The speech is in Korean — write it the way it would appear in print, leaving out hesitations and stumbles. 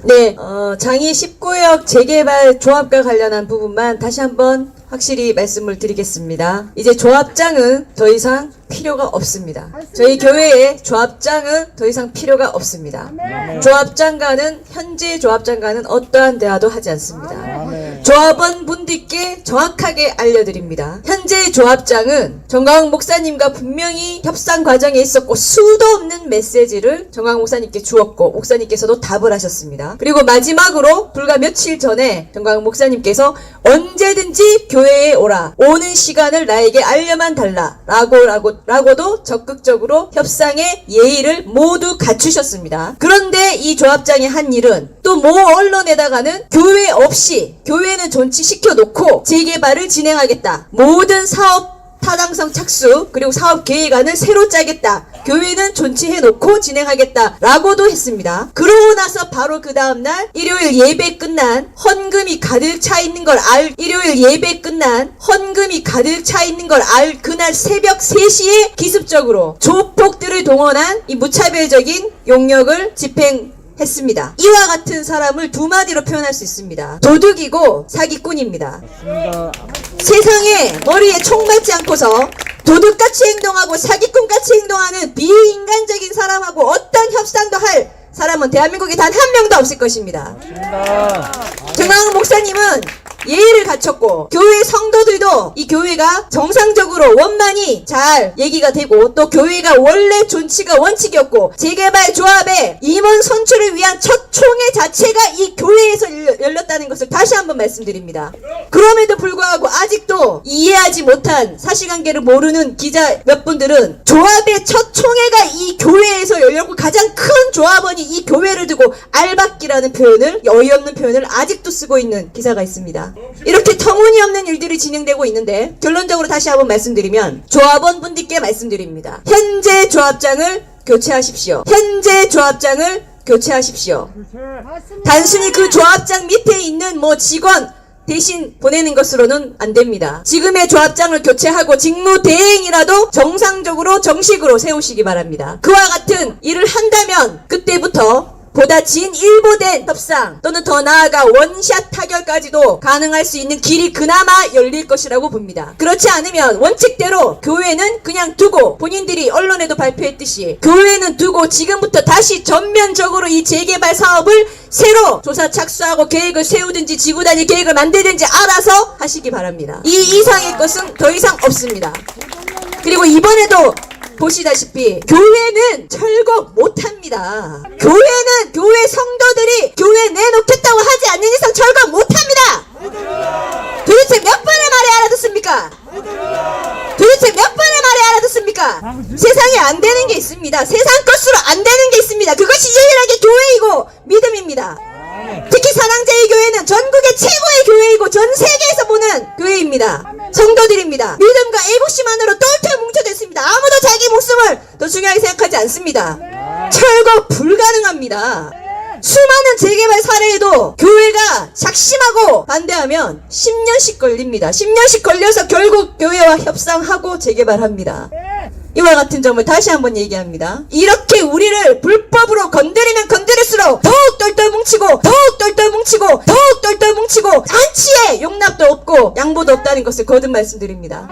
네, 장이 19역 재개발 조합과 관련한 부분만 다시 한번 확실히 말씀을 드리겠습니다. 이제 조합장은 더 이상 필요가 없습니다. 저희 교회에 조합장은 더 이상 필요가 없습니다. 조합장과는 현재 조합장과는 어떠한 대화도 하지 않습니다. 조합원 분들께 정확하게 알려드립니다. 현재 조합장은 정광훈 목사님과 분명히 협상 과정에 있었고 수도 없는 메시지를 정광훈 목사님께 주었고 목사님께서도 답을 하셨습니다. 그리고 마지막으로 불과 며칠 전에 정광훈 목사님께서 언제든지 교회에 오라, 오는 시간을 나에게 알려만 달라 라고도 적극적으로 협상의 예의를 모두 갖추셨습니다. 그런데 이 조합장이 한 일은 또 모 언론에다가는 교회 없이 교회는 존치시켜 놓고 재개발을 진행하겠다. 모든 사업 타당성 착수 그리고 사업 계획안을 새로 짜겠다. 교회는 존치해놓고 진행하겠다 라고도 했습니다. 그러고 나서 바로 그 다음날 일요일 예배 끝난 헌금이 가득 차 있는 걸 일요일 예배 끝난 헌금이 가득 차 있는 걸 그날 새벽 3시에 기습적으로 조폭들을 동원한 이 무차별적인 용역을 집행했습니다. 이와 같은 사람을 두 마디로 표현할 수 있습니다. 도둑이고 사기꾼입니다. 세상에 머리에 총 맞지 않고서 도둑같이 행동하고 사기꾼같이 행동하는 비인간적인 사람하고 어떤 협상도 할 사람은 대한민국에 단 한 명도 없을 것입니다. 정광훈 목사님은 예의를 갖췄고 교회 성도들도 이 교회가 정상적으로 원만히 잘 얘기가 되고 또 교회가 원래 존치가 원칙이었고 재개발 조합의 임원 선출을 위한 첫 총회 자체가 이 교회에서 열렸다는 것을 다시 한번 말씀드립니다. 그럼에도 불구하고 아직도 이해하지 못한 사실관계를 모르는 기자 몇 분들은 조합의 첫 총회가 이 교회에서 열렸고 가장 큰 조합원이 이 교회를 두고 알박기라는 표현을, 어이없는 표현을 아직도 쓰고 있는 기사가 있습니다. 이렇게 터무니없는 일들이 진행되고 있는데 결론적으로 다시 한번 말씀드리면 조합원 분들께 말씀드립니다. 현재 조합장을 교체하십시오. 현재 조합장을 교체하십시오. 단순히 그 조합장 밑에 있는 직원 대신 보내는 것으로는 안 됩니다. 지금의 조합장을 교체하고 직무 대행이라도 정상적으로 정식으로 세우시기 바랍니다. 그와 같은 일을 한다면 그때부터 보다 진일보된 협상 또는 더 나아가 원샷 타결까지도 가능할 수 있는 길이 그나마 열릴 것이라고 봅니다. 그렇지 않으면 원칙대로 교회는 그냥 두고 본인들이 언론에도 발표했듯이 교회는 두고 지금부터 다시 전면적으로 이 재개발 사업을 새로 조사 착수하고 계획을 세우든지 지구단위 계획을 만들든지 알아서 하시기 바랍니다. 이 이상의 것은 더 이상 없습니다. 그리고 이번에도 보시다시피 교회는 철거 못합니다. 교회는 교회 성도들이 교회 내놓겠다고 하지 않는 이상 철거 못합니다. 도대체 몇 번의 말에 알아듣습니까? 도대체 몇 번의 말에 알아듣습니까? 세상에 안 되는 게 있습니다. 세상 것으로 안 되는 게 있습니다. 그것이 유일하게 교회이고 믿음입니다. 특히 사랑제일교회는 전국의 최고의 교회이고 전 세계에서 보는 교회입니다. 성도들입니다. 믿음과 애국심만으로 똘똘 뭉쳐져 있습니다. 아무도 자기 목숨을 더 중요하게 생각하지 않습니다. 철거 불가능합니다. 수많은 재개발 사례에도 교회가 작심하고 반대하면 10년씩 걸립니다. 10년씩 걸려서 결국 교회와 협상하고 재개발합니다. 이와 같은 점을 다시 한번 얘기합니다. 이렇게 우리를 불법으로 건드리면 건드릴수록 더욱 똘똘 뭉치고 더욱 똘똘 뭉치고 더욱 똘똘 뭉치고 잔치에 용납도 없고 양보도 없다는 것을 거듭 말씀드립니다.